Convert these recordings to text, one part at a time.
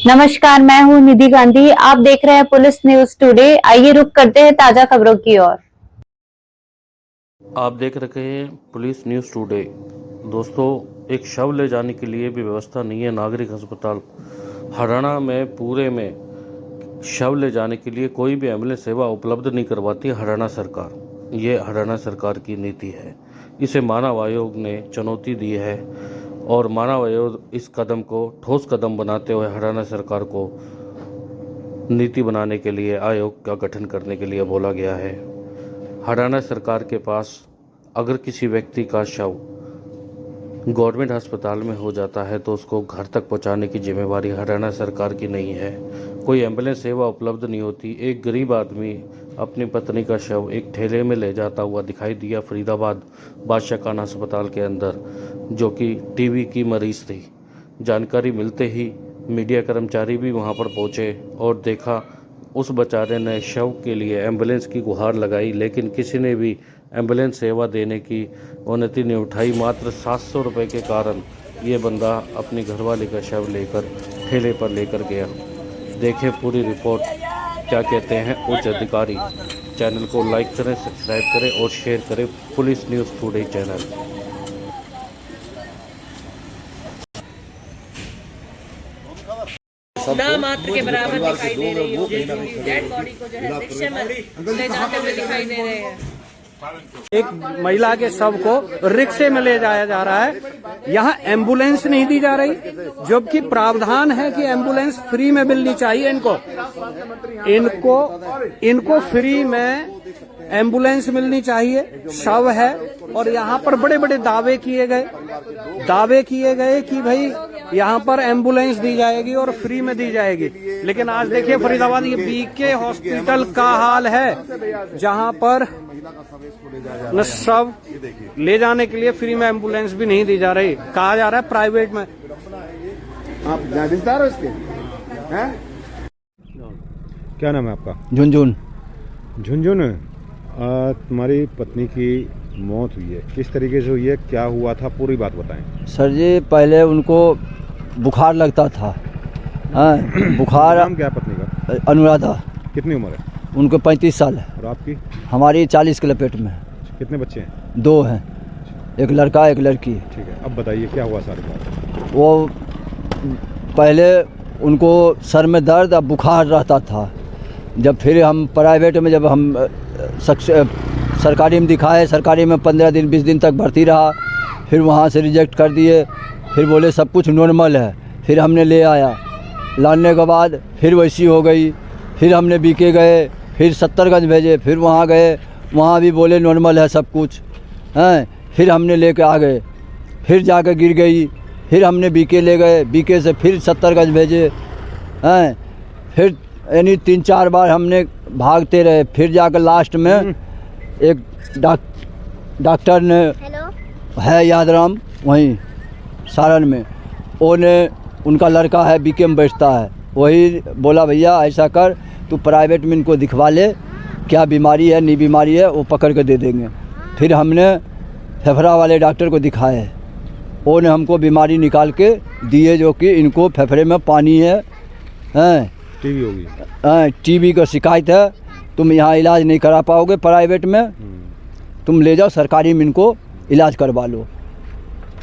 नमस्कार, मैं हूं निधि गांधी। आप देख रहे हैं पुलिस न्यूज टुडे। आइए रुक करते हैं ताजा खबरों की ओर। आप देख रहे हैं पुलिस न्यूज टुडे। दोस्तों, एक शव ले जाने के लिए भी व्यवस्था नहीं है। नागरिक अस्पताल हरियाणा में पूरे में शव ले जाने के लिए कोई भी एम्बुलेंस सेवा उपलब्ध नहीं करवाती हरियाणा सरकार। ये हरियाणा सरकार की नीति है। इसे मानव आयोग ने चुनौती दी है और मानव आयोग इस कदम को ठोस कदम बनाते हुए हरियाणा सरकार को नीति बनाने के लिए आयोग का गठन करने के लिए बोला गया है। हरियाणा सरकार के पास अगर किसी व्यक्ति का शव गवर्नमेंट अस्पताल में हो जाता है तो उसको घर तक पहुंचाने की जिम्मेवारी हरियाणा सरकार की नहीं है। कोई एम्बुलेंस सेवा उपलब्ध नहीं होती। एक गरीब आदमी अपनी पत्नी का शव एक ठेले में ले जाता हुआ दिखाई दिया फरीदाबाद बादशाह खान अस्पताल के अंदर, जो कि टीबी की मरीज थी। जानकारी मिलते ही मीडिया कर्मचारी भी वहां पर पहुंचे और देखा उस बेचारे ने शव के लिए एम्बुलेंस की गुहार लगाई, लेकिन किसी ने भी एम्बुलेंस सेवा देने की उन्नति नहीं उठाई। मात्र 700 रुपये के कारण ये बंदा अपनी घरवाली का शव लेकर ठेले पर लेकर गया। देखें पूरी रिपोर्ट, क्या कहते हैं उच्च अधिकारी। चैनल को लाइक करें, सब्सक्राइब करें और शेयर करें पुलिस न्यूज़ टुडे चैनल। ना मात्र के बराबर दिखाई दे रही है। डेड बॉडी को जो है रिक्शे में ले जाते हुए दिखाई दे रहे हैं। एक महिला के शव को रिक्शे में ले जाया जा रहा है। यहाँ एम्बुलेंस नहीं दी जा रही, जबकि प्रावधान है कि एम्बुलेंस फ्री में मिलनी चाहिए। इनको फ्री में एम्बुलेंस मिलनी चाहिए। शव है और यहाँ पर बड़े बड़े दावे किए गए कि भाई यहाँ पर एम्बुलेंस दी जाएगी और फ्री में दी जाएगी। लेकिन आज देखिए फरीदाबाद ये बीके हॉस्पिटल का हाल है, जहाँ पर न शव ले जाने के लिए फ्री में एम्बुलेंस भी नहीं दी जा रही। कहा जा रहा है प्राइवेट में। आप जागीरदार हो इसके हैं? क्या नाम है आपका? झुनझुन। झुनझुन, तुम्हारी पत्नी की मौत हुई है, किस तरीके से हुई है, क्या हुआ था, पूरी बात बताएं। सर जी, पहले उनको बुखार लगता था। बुखार। नाम क्या है पत्नी का? अनुराधा। कितनी उम्र है? उनको 35 साल है। और आपकी? हमारी 40 के लपेट में। कितने बच्चे हैं? 2 हैं, एक लड़का एक लड़की। ठीक है, अब बताइए क्या हुआ सारी बात। वो पहले उनको सर में दर्द और बुखार रहता था। जब फिर हम प्राइवेट में, जब हम सरकारी में दिखाए, सरकारी में 15 दिन 20 दिन तक भर्ती रहा, फिर वहाँ से रिजेक्ट कर दिए। फिर बोले सब कुछ नॉर्मल है। फिर हमने ले आया, लाने के बाद फिर वैसी हो गई। फिर हमने बीके गए, फिर 70गंज भेजे, फिर वहाँ गए, वहाँ भी बोले नॉर्मल है सब कुछ हैं। फिर हमने लेके आ गए, फिर जाकर गिर गई। फिर हमने बीके ले गए, बीके से फिर 70गंज भेजे हैं। फिर यानी 3-4 बार हमने भागते रहे। फिर जाकर लास्ट में एक डॉक्टर ने है यादराम, वहीं सारण में, उनका लड़का है बीके में बैठता है, वही बोला भैया ऐसा कर, तू प्राइवेट में इनको दिखवा ले, क्या बीमारी है नहीं बीमारी है वो पकड़ के दे देंगे। फिर हमने फेफड़ा वाले डॉक्टर को दिखाए, उन्होंने हमको बीमारी निकाल के दिए, जो कि इनको फेफड़े में पानी है, टीबी होगी। टीबी का शिकायत है, तुम यहाँ इलाज नहीं करा पाओगे प्राइवेट में, तुम ले जाओ सरकारी में इनको इलाज करवा लो।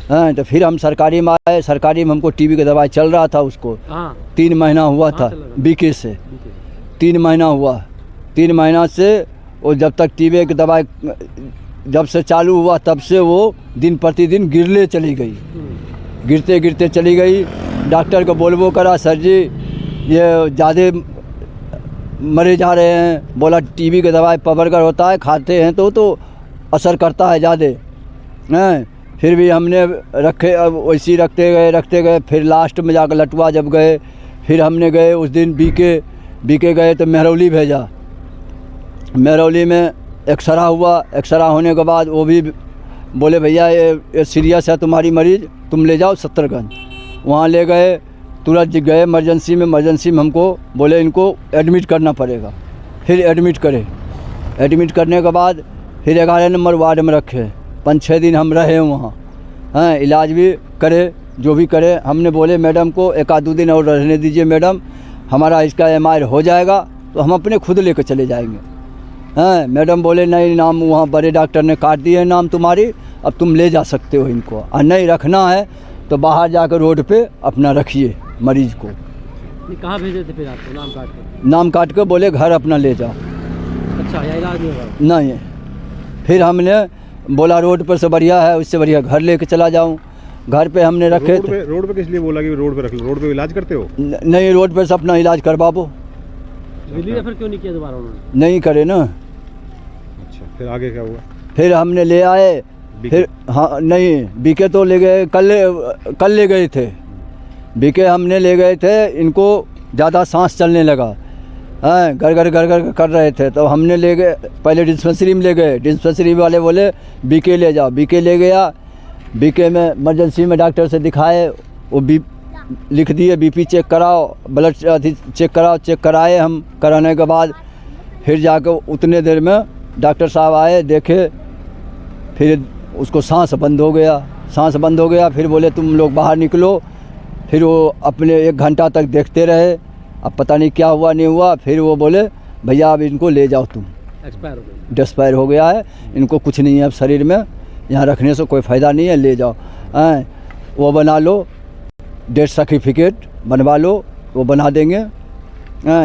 तो फिर हम सरकारी में आए। सरकारी में हमको टीबी का दवाई चल रहा था उसको। 3 महीना हुआ था बीके से। 3 महीना हुआ। 3 महीना से वो जब तक टीबी की दवाई जब से चालू हुआ तब से वो दिन प्रतिदिन गिरले चली गई, गिरते गिरते चली गई। डॉक्टर को बोलबो करा, सर जी ये ज़्यादा मरे जा रहे हैं। बोला टीबी का दवाई पबरगर होता है, खाते हैं तो असर करता है ज़्यादा हैं। फिर भी हमने रखे, वैसे रखते गए। फिर लास्ट में जाकर लटुआ जब गए, फिर हमने गए उस दिन बीके गए तो मेहरौली भेजा। मेहरौली में एक्सरा हुआ। एक्सरा होने के बाद वो भी बोले भैया ये सीरियस है तुम्हारी मरीज़, तुम ले जाओ 70गंज। वहाँ ले गए तुरंत गए इमरजेंसी में हमको बोले इनको एडमिट करना पड़ेगा। फिर एडमिट करे, एडमिट करने के बाद फिर 11 नंबर वार्ड में रखे। 5-6 दिन हम रहे वहाँ, हैं, इलाज भी करे, जो भी करे। हमने बोले मैडम को 1-2 दिन और रहने दीजिए मैडम, हमारा इसका MR हो जाएगा तो हम अपने खुद लेकर चले जाएंगे। हैं, मैडम बोले नहीं, नाम वहाँ बड़े डॉक्टर ने काट दिए हैं नाम तुम्हारी, अब तुम ले जा सकते हो इनको, और नहीं रखना है तो बाहर जाकर रोड पे अपना रखिए मरीज को। कहाँ भेजे थे फिर आपको नाम काट के? नाम काट के बोले घर अपना ले जाओ। अच्छा, या इलाज नहीं होगा? नहीं, फिर हमने बोला रोड पर से बढ़िया है, उससे बढ़िया घर लेके चला जाऊं। घर पे हमने रखे थे। रोड पे किस लिए बोला कि रोड पे रख लो? रोड पे इलाज करते हो? नहीं, रोड पर से अपना इलाज करवाओ। रिलीव रेफर क्यों नहीं किया दोबारा उन्होंने? नहीं करे ना। अच्छा, फिर आगे क्या हुआ? फिर हमने ले आए, फिर हाँ नहीं, बीके तो ले गए, कल ले गए थे बीके, हमने ले गए थे। इनको ज़्यादा सांस चलने लगा, हैं, गड़गड़ कर रहे थे, तो हमने ले गए, पहले डिस्पेंसरी में ले गए। डिस्पेंसरी वाले बोले बीके ले जाओ, बीके ले गया। बीके में इमरजेंसी में डॉक्टर से दिखाए, वो लिख दिए BP चेक कराओ, ब्लड चेक कराओ। चेक कराए हम, कराने के बाद फिर जाकर उतने देर में डॉक्टर साहब आए, देखे, फिर उसको सांस बंद हो गया। फिर बोले तुम लोग बाहर निकलो। फिर वो अपने 1 घंटा तक देखते रहे, अब पता नहीं क्या हुआ नहीं हुआ। फिर वो बोले भैया अब इनको ले जाओ, तुम एक्सपायर हो गया है, इनको कुछ नहीं है अब शरीर में, यहाँ रखने से कोई फ़ायदा नहीं है, ले जाओ। वो बना लो, डेथ सर्टिफिकेट बनवा लो, वो बना देंगे।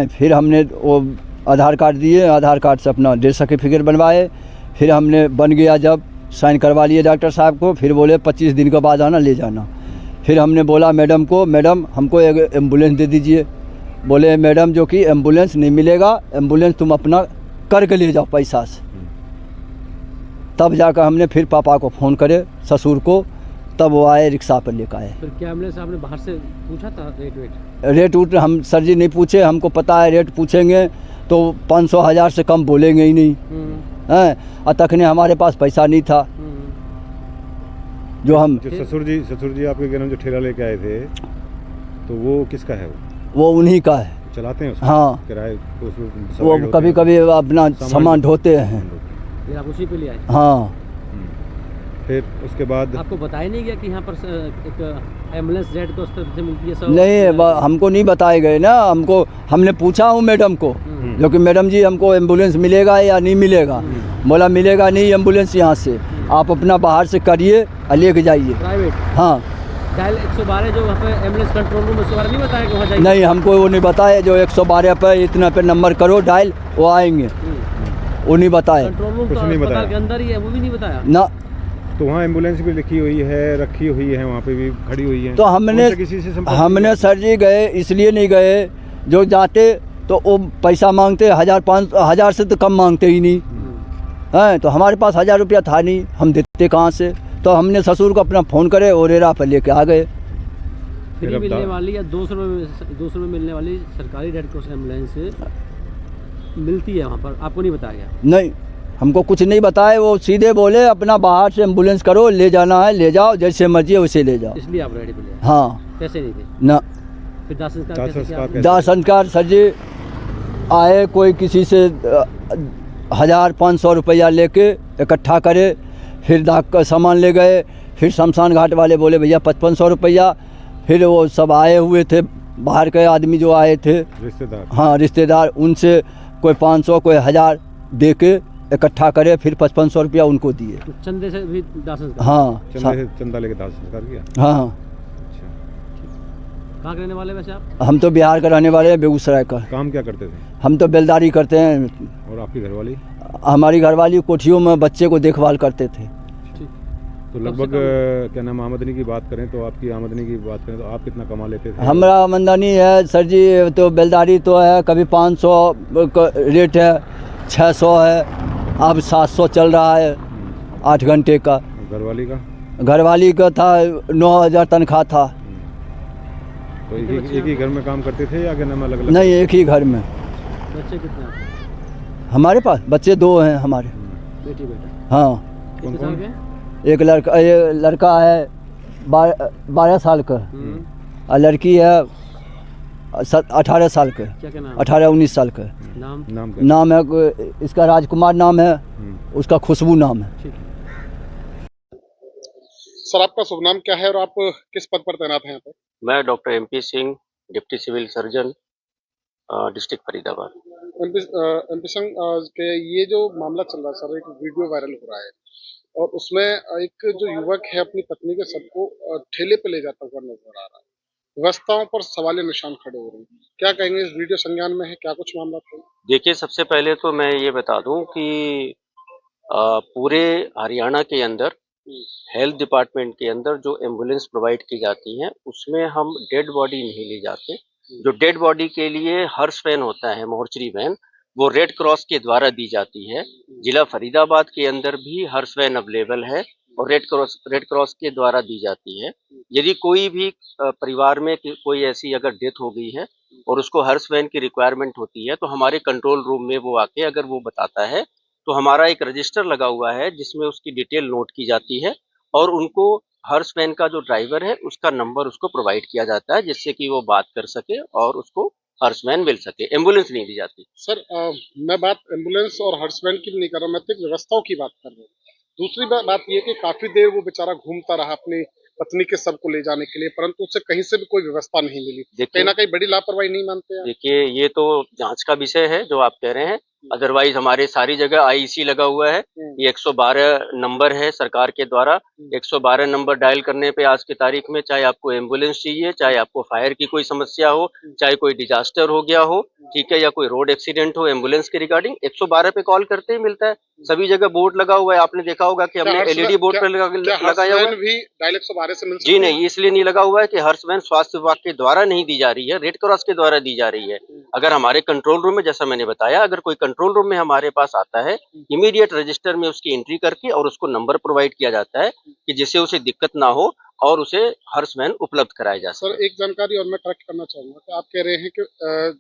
फिर हमने वो आधार कार्ड दिए, आधार कार्ड से अपना डेथ सर्टिफिकेट बनवाए। फिर हमने बन गया, जब साइन करवा लिए डॉक्टर साहब को, फिर बोले 25 दिन के बाद आना ले जाना। फिर हमने बोला मैडम को, मैडम हमको एक एम्बुलेंस दे दीजिए। बोले मैडम जो कि एम्बुलेंस नहीं मिलेगा, एम्बुलेंस तुम अपना करके ले जाओ पैसा से। तब जाकर हमने फिर पापा को फ़ोन करे, ससुर को, तब वो आए, रिक्शा पर लेकर आए। फिर क्या एम्बुलेंस आपने बाहर से पूछा था रेट उट? हम सर जी नहीं पूछे, हमको पता है रेट पूछेंगे तो 500-1000 से कम बोलेंगे ही नहीं, हैं, और तखने हमारे पास पैसा नहीं था। जो हम ससुर जी आपके घर में जो ठेला लेके आए थे, तो वो किसका है? वो उन्हीं का है, चलाते हैं उसको? हाँ, किराए तो वो कभी कभी अपना सामान ढोते हैं। फिर आप उसी पे ले आए? हाँ। फिर उसके बाद आपको बताया नहीं गया कि यहाँ पर एक एम्बुलेंस रेड क्रॉस से मिलती है सब? नहीं, हमको नहीं बताए गए ना। हमने पूछा हूँ मैडम को, जो कि मैडम जी हमको एम्बुलेंस मिलेगा या नहीं मिलेगा। बोला मिलेगा नहीं एम्बुलेंस यहाँ से, आप अपना बाहर से करिए और लेके जाइए प्राइवेट। हाँ, डायल 112 जो वहाँ पे एम्बुलेंस कंट्रोल रूम, 112 नहीं बताया कि वहाँ जाइए? नहीं, हमको वो नहीं बताया। जो 112 पे इतना पे नंबर करो डायल, वो आएंगे, वो नहीं बताया। कंट्रोल रूम तो अस्पताल के अंदर ही है, वो भी नहीं बताया ना। तो वहाँ एम्बुलेंस भी लिखी हुई है, रखी हुई है, वहाँ पे भी खड़ी हुई है। तो हमने सर जी गए, इसलिए नहीं गए, जो जाते तो वो पैसा मांगते, 1000 से तो कम मांगते ही नहीं, हैं। तो हमारे पास 1000 रुपया था नहीं, हम देते कहाँ से? तो हमने ससुर को अपना फ़ोन करे और रेरा पर लेके आ गए। फ्री मिलने वाली या 200 रुपये में मिलने वाली सरकारी रेड क्रॉस एम्बुलेंस मिलती है वहाँ पर, आपको नहीं बताया गया? नहीं, हमको कुछ नहीं बताया। वो सीधे बोले अपना बाहर से एम्बुलेंस करो, ले जाना है ले जाओ, जैसे मर्जी है वैसे ले जाओ। इसलिए आप रेडी पे ले? हाँ। पैसे नहीं थे ना। फिर दाह संस्कार दाह संस्कार सर जी आए, कोई किसी से 1000-500 रुपया लेके इकट्ठा करे, फिर दाह का सामान ले गए। फिर शमशान घाट वाले बोले भैया 5500 रुपया। फिर वो सब आए हुए थे, बाहर के आदमी जो आए थे, रिश्तेदार, हाँ रिश्तेदार, उनसे कोई 500 कोई 1000 दे के इकट्ठा करे, फिर 5500 रुपया उनको दिए। चंदे से भी दाह संस्कार? हाँ, चंदा लेके दाह संस्कार किया। हाँ। कहाँ के रहने वाले वैसे आप? हम तो बिहार का रहने वाले हैं, बेगूसराय का। काम क्या करते थे? हम तो बेलदारी करते हैं। और आपकी घरवाली? हमारी घरवाली कोठियों में बच्चे को देखभाल करते थे। तो लगभग क्या नाम, आमदनी की बात करें तो, आपकी आमदनी की बात करें तो आप कितना कमा लेते थे? हमारा आमदनी है सर जी, तो बेलदारी तो है, कभी 500 का रेट है, 600 है, अब 700 चल रहा है 8 घंटे का। घरवाली का? घरवाली का था 9000 तनख्वाह था। तो एक ही घर में काम करते थे या क्या नाम अलग-अलग? नहीं, एक ही घर में। बच्चे कितने हैं? हमारे पास बच्चे 2 हैं हमारे। बेटी बेटा? हाँ। कितने साल के? एक लड़का है 12 साल का, और लड़की है 18 साल के, क्या क्या नाम 18-19 साल के। नाम नाम क्या? नाम है इसका राजकुमार नाम है, उसका खुशबू नाम है। ठीक है। सर आपका शुभ नाम क्या है और आप किस पद पर तैनात हैं यहाँ पर? मैं doctor MP Singh, deputy civil surgeon, district Faridabad. MP Singh के ये जो मामला चल रहा है सर, एक वीडियो वायरल हो रहा है और उसमें एक जो युवक है अपनी पत्नी के शव को ठेले पे ले जाता हुआ नजर आ रहा है। व्यवस्थाओं पर सवालिया निशान खड़े हो रहे हैं, क्या कहेंगे? इस वीडियो संज्ञान में है, क्या कुछ मामला था? देखिए, सबसे पहले तो मैं ये बता दूं कि पूरे हरियाणा के अंदर हेल्थ डिपार्टमेंट के अंदर जो एम्बुलेंस प्रोवाइड की जाती है उसमें हम डेड बॉडी नहीं ले जाते। जो डेड बॉडी के लिए हर्ष वैन होता है, मोर्चरी वैन, वो रेड क्रॉस के द्वारा दी जाती है। जिला फरीदाबाद के अंदर भी हर्ष वैन अवेलेबल है और रेड क्रॉस के द्वारा दी जाती है। यदि कोई भी परिवार में कोई ऐसी अगर डेथ हो गई है और उसको हर्ष वैन की रिक्वायरमेंट होती है तो हमारे कंट्रोल रूम में वो आके अगर वो बताता है तो हमारा एक रजिस्टर लगा हुआ है जिसमें उसकी डिटेल नोट की जाती है और उनको हर्ष वैन का जो ड्राइवर है उसका नंबर उसको प्रोवाइड किया जाता है जिससे कि वो बात कर सके और उसको हर्ष वैन मिल सके। एम्बुलेंस नहीं दी जाती। सर मैं बात एम्बुलेंस और हर्ष वैन की भी नहीं कर रहा, मैं तो एक व्यवस्थाओं की बात कर रहा हूँ। दूसरी बात ये कि काफी देर वो बेचारा घूमता रहा अपनी पत्नी के शव को ले जाने के लिए, परंतु उसे कहीं से भी कोई व्यवस्था नहीं मिली। कहीं ना कहीं बड़ी लापरवाही नहीं मानते हैं? देखिए, ये तो जांच का विषय है जो आप कह रहे हैं। अदरवाइज हमारे सारी जगह IEC लगा हुआ है। ये 112 नंबर है सरकार के द्वारा। 112 नंबर डायल करने पे आज की तारीख में चाहे आपको एम्बुलेंस चाहिए, चाहे आपको फायर की कोई समस्या हो, चाहे कोई डिजास्टर हो गया हो, ठीक है, या कोई रोड एक्सीडेंट हो, एम्बुलेंस के रिगार्डिंग 112 पे कॉल करते ही मिलता है। सभी जगह बोर्ड लगा हुआ है, आपने देखा होगा कि हमने LED बोर्ड पर लगाया हुआ है। भी डायल 112 से मिल सकती जी है? नहीं, इसलिए नहीं लगा हुआ है कि हर्ष वैन स्वास्थ्य विभाग के द्वारा नहीं दी जा रही है, रेड क्रॉस के द्वारा दी जा रही है। अगर हमारे कंट्रोल रूम में, जैसा मैंने बताया, अगर कोई कंट्रोल रूम में हमारे पास आता है, इमीडिएट रजिस्टर में उसकी एंट्री करके और उसको नंबर प्रोवाइड किया जाता है कि जिससे उसे दिक्कत ना हो और उसे हर्ष वैन उपलब्ध कराया जा सके। सर एक जानकारी और मैं करेक्ट करना चाहूंगा कि आप कह रहे हैं कि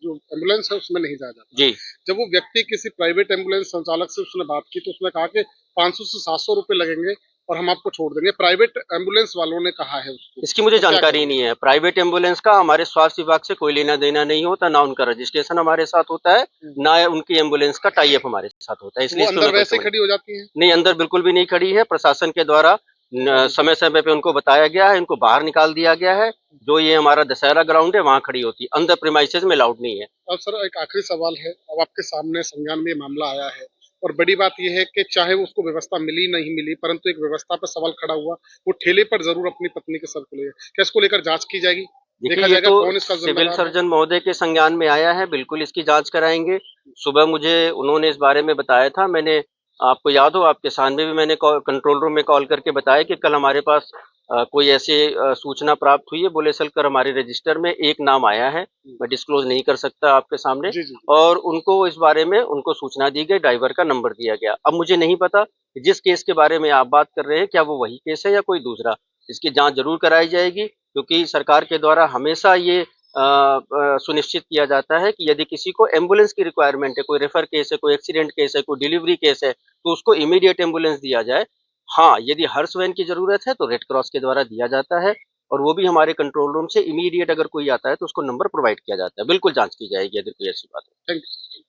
जो एम्बुलेंस है उसमें नहीं जाया जाता। जी, जब वो व्यक्ति किसी प्राइवेट एम्बुलेंस संचालक से उसने बात की तो उसने कहा कि 500 से 700 रुपए लगेंगे और हम आपको छोड़ देंगे। प्राइवेट एम्बुलेंस वालों ने कहा है उसको। इसकी मुझे जानकारी नहीं है। प्राइवेट एम्बुलेंस का हमारे स्वास्थ्य विभाग से कोई लेना देना नहीं होता, ना उनका रजिस्ट्रेशन हमारे साथ होता है, ना उनकी एम्बुलेंस का टाई अप हमारे साथ होता है। इसलिए वो अंदर वैसे खड़ी हो जाती है? नहीं, अंदर बिल्कुल भी नहीं खड़ी है। प्रशासन के द्वारा समय समय पे उनको बताया गया है, इनको बाहर निकाल दिया गया है। जो ये हमारा दशहरा ग्राउंड है वहाँ खड़ी होती है, अंदर प्रीमाइसेस में अलाउड नहीं है। अब सर एक आखिरी सवाल है, अब आपके सामने संज्ञान में ये मामला आया है और बड़ी बात यह है कि चाहे उसको व्यवस्था मिली नहीं मिली, परंतु एक व्यवस्था पर सवाल खड़ा हुआ। वो ठेले पर जरूर अपनी पत्नी के शव को ले गए। क्या इसको लेकर जांच की जाएगी? देखा देखिए, ये जाएगा कौन तो इसका सिविल जिम्मेदार है? सर्जन महोदय के संज्ञान में आया है, बिल्कुल इसकी जांच कराएंगे। सुबह मुझे उन्होंने इस बारे में बताया था। मैंने, आपको याद हो, आपके सामने भी मैंने कंट्रोल रूम में कॉल करके बताया कि कल हमारे पास कोई ऐसे सूचना प्राप्त हुई है। बोले सलकर हमारे रजिस्टर में एक नाम आया है, मैं डिस्क्लोज नहीं कर सकता आपके सामने, जी, जी। और उनको इस बारे में उनको सूचना दी गई, ड्राइवर का नंबर दिया गया। अब मुझे नहीं पता कि जिस केस के बारे में आप बात कर रहे हैं क्या वो वही केस है या कोई दूसरा। इसकी जांच जरूर कराई जाएगी क्योंकि सरकार के द्वारा हमेशा ये सुनिश्चित किया जाता है कि यदि किसी को एम्बुलेंस की रिक्वायरमेंट है, कोई रेफर केस है, कोई एक्सीडेंट केस है, कोई डिलीवरी केस है, तो उसको इमीडिएट एम्बुलेंस दिया जाए। हाँ, यदि हर्ष वैन की जरूरत है तो रेड क्रॉस के द्वारा दिया जाता है और वो भी हमारे कंट्रोल रूम से इमीडिएट अगर कोई आता है तो उसको नंबर प्रोवाइड किया जाता है। बिल्कुल जांच की जाएगी यदि कोई ऐसी बात है। Thank you.